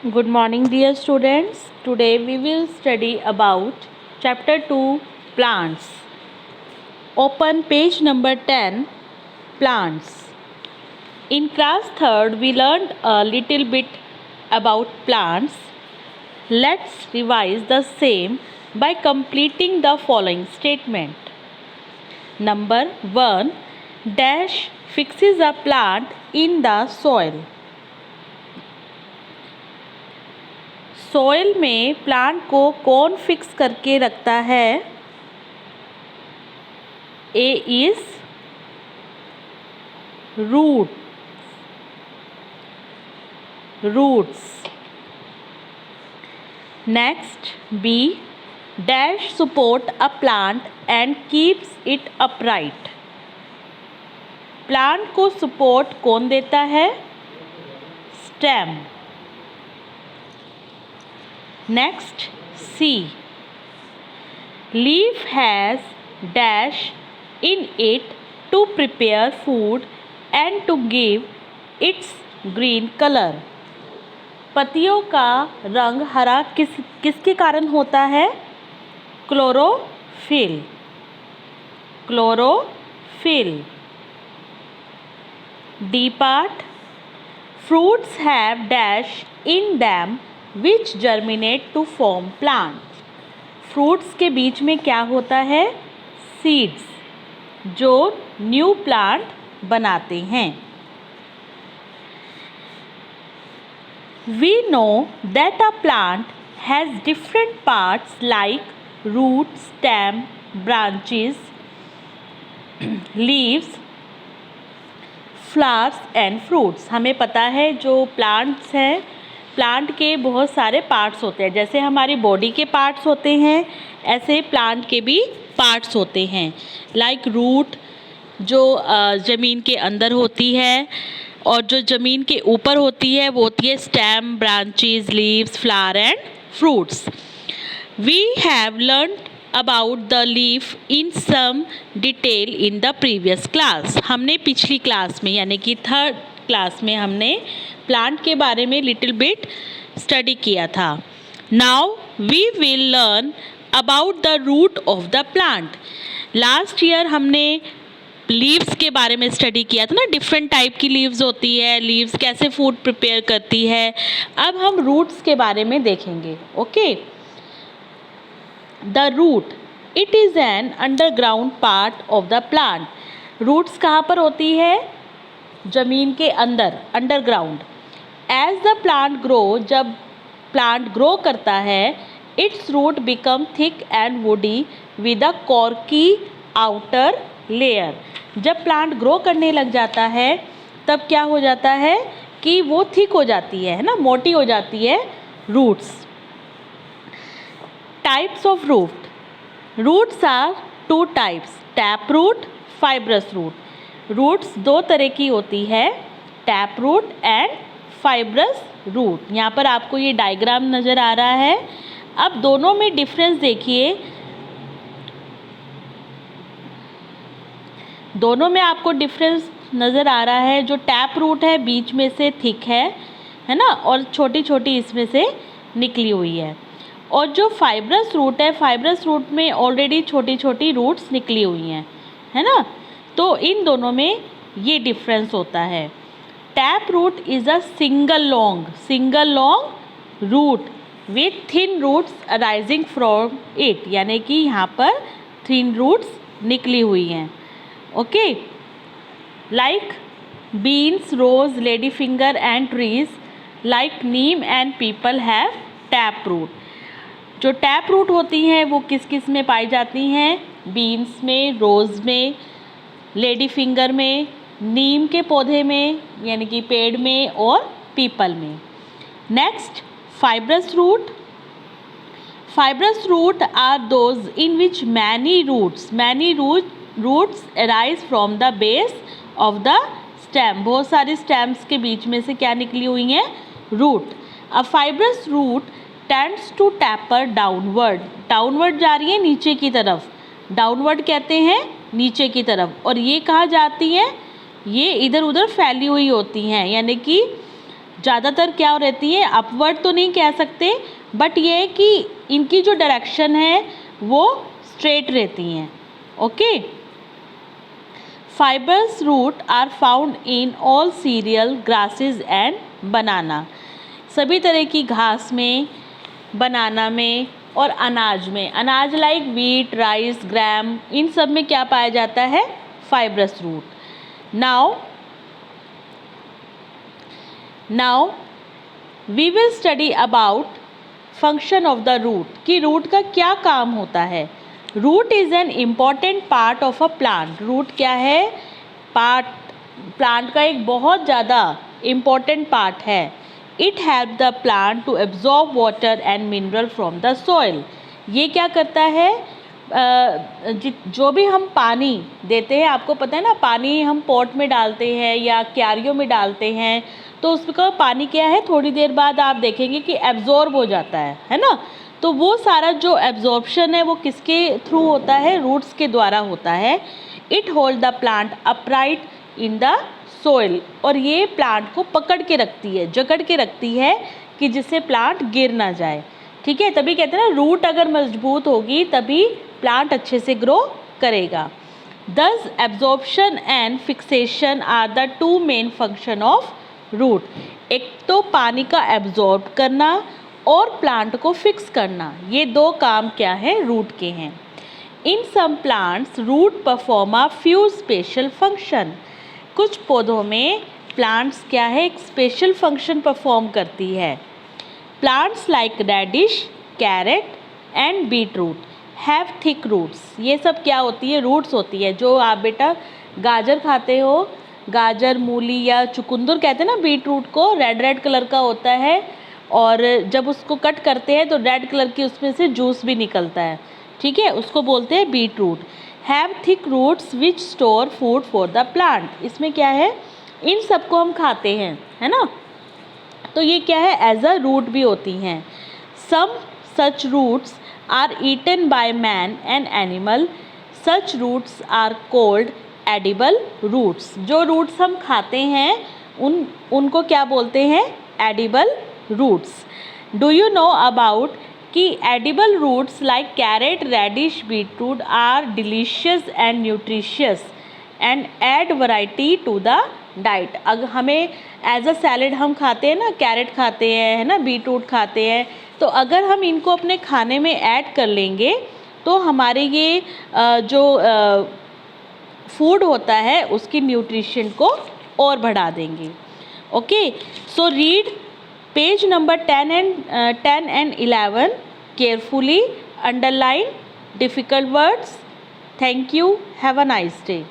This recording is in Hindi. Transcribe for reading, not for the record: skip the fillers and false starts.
Good morning, dear students. Today we will study about chapter 2 plants. Open page number 10 plants. In class 3rd we learned a little bit about plants. Let's revise the same by completing the following statement. Number 1. Dash fixes a plant in the soil. Soil में प्लांट को कौन फिक्स करके रखता है? A is roots. Next B. Dash support a plant and keeps it upright. Plant को सपोर्ट कौन देता है? Stem. Next, C. Leaf has dash in it to prepare food and to give its green color. पत्तियों का रंग हरा किसके कारण होता है? Chlorophyll. D part. Fruits have dash in them which germinate to form plants. Fruits के बीच में क्या होता है? सीड्स, जो न्यू प्लांट बनाते हैं. We know that a plant has different parts like roots, stem, branches, leaves, flowers and fruits. हमें पता है जो प्लांट्स हैं, प्लांट के बहुत सारे पार्ट्स होते हैं. जैसे हमारी बॉडी के पार्ट्स होते हैं, ऐसे प्लांट के भी पार्ट्स होते हैं. लाइक रूट जो ज़मीन के अंदर होती है, और जो ज़मीन के ऊपर होती है वो होती है stem, branches, leaves, flower and fruits. We have learn about the leaf in some detail in the previous class. हमने पिछली क्लास में यानी कि 3rd क्लास में हमने प्लांट के बारे में लिटिल बिट स्टडी किया था. Now we will learn about the root of the plant. Last year हमने लीव्स के बारे में स्टडी किया था ना. डिफरेंट टाइप की लीव्स होती है, लीव्स कैसे फूड प्रिपेयर करती है. अब हम रूट्स के बारे में देखेंगे. Okay. The root, it is an underground part of the plant. Roots कहाँ पर होती है? ज़मीन के अंदर, underground. As the plant grow, जब प्लांट ग्रो करता है, it's root become thick and woody with a corky outer layer. जब प्लांट ग्रो करने लग जाता है तब क्या हो जाता है कि वो थिक हो जाती है ना, मोटी हो जाती है roots. Types of root. Roots are 2 types, tap root, fibrous root. Roots 2 तरह की होती है, tap root and fibrous root. यहाँ पर आपको ये डायग्राम नज़र आ रहा है. अब दोनों में डिफरेंस देखिए. दोनों में आपको डिफरेंस नज़र आ रहा है. जो टैप रूट है बीच में से थिक है ना, और छोटी छोटी इसमें से निकली हुई है. और जो फाइब्रस रूट है, फाइब्रस रूट में ऑलरेडी छोटी छोटी रूट्स निकली हुई हैं, है ना. तो इन दोनों में ये डिफरेंस होता है. Tap root is a single long root with thin roots arising from it. यानी कि यहाँ पर थिन रूट्स निकली हुई हैं. Okay. Like beans, rose, lady finger and trees like neem and peepal have tap root. जो टैप रूट होती हैं वो किस किस में पाई जाती हैं? बीन्स में, रोज़ में, लेडी फिंगर में, नीम के पौधे में यानी कि पेड़ में, और पीपल में. Next, fibrous root. Fibrous root are those in which many roots arise from the base of the stem. बहुत सारी स्टेम्स के बीच में से क्या निकली हुई हैं? Root. A fibrous root tends to taper downward. Downward जा रही है नीचे की तरफ, डाउनवर्ड कहते हैं नीचे की तरफ. और ये कहाँ जाती हैं? ये इधर उधर फैली हुई होती हैं, यानी कि ज़्यादातर क्या रहती है, अपवर्ड तो नहीं कह सकते, बट ये है कि इनकी जो डायरेक्शन है वो स्ट्रेट रहती हैं। Okay. Fibrous root are found in all cereal, grasses and banana. सभी तरह की घास में, बनाना में और अनाज में, अनाज लाइक वीट, राइस, ग्राम, इन सब में क्या पाया जाता है, fibrous root. Now we will study about function of the root, कि रूट का क्या काम होता है। Root is an important part of a plant. Root क्या है, प्लांट का एक बहुत ज़्यादा इम्पॉर्टेंट पार्ट है। It help the plant to absorb water and mineral from the soil. ये क्या करता है, जो भी हम पानी देते हैं, आपको पता है ना, पानी हम पॉट में डालते हैं या क्यारियों में डालते हैं, तो उसका पानी क्या है, थोड़ी देर बाद आप देखेंगे कि एब्जॉर्ब हो जाता है ना। तो वो सारा जो एब्जॉर्प्शन है वो किसके थ्रू होता है, रूट्स के द्वारा होता है। It hold the plant upright in the soil, और ये प्लांट को पकड़ के रखती है, जकड़ के रखती है, कि जिससे प्लांट गिर ना जाए। ठीक है, तभी कहते हैं ना, रूट अगर मजबूत होगी तभी प्लांट अच्छे से ग्रो करेगा। Thus absorption and fixation are the two main function of root। एक तो पानी का एब्जॉर्ब करना और प्लांट को फिक्स करना, ये दो काम क्या है, रूट के हैं। In some plants root perform a few special function. कुछ पौधों में प्लांट्स क्या है, एक स्पेशल फंक्शन परफॉर्म करती है। Plants like radish, carrot and beet root have thick roots. ये सब क्या होती है, रूट्स होती है। जो आप बेटा गाजर खाते हो, गाजर, मूली या चुकंदर कहते हैं ना, बीट रूट को, रेड रेड कलर का होता है, और जब उसको कट करते हैं तो रेड कलर की उसमें से जूस भी निकलता है। ठीक है, उसको बोलते हैं beet root. Have thick roots which store food for the plant. इसमें क्या है, इन सबको हम खाते हैं, है ना, तो ये क्या है, एज अ रूट भी होती हैं। सम सच roots are eaten by man and animal। such roots are called edible roots। जो roots हम खाते हैं उनको क्या बोलते हैं, edible roots। do you know about कि edible roots like carrot, radish, beetroot are delicious and nutritious and add variety to the diet। अगर हमें एज अ सैलड हम खाते हैं ना, कैरेट खाते हैं, है ना, बीटरूट खाते हैं, तो अगर हम इनको अपने खाने में ऐड कर लेंगे तो हमारे ये जो फूड होता है उसकी न्यूट्रिशन को और बढ़ा देंगे। Okay, so read page number 10 and 11 carefully, underline difficult words. Thank you, have a nice day.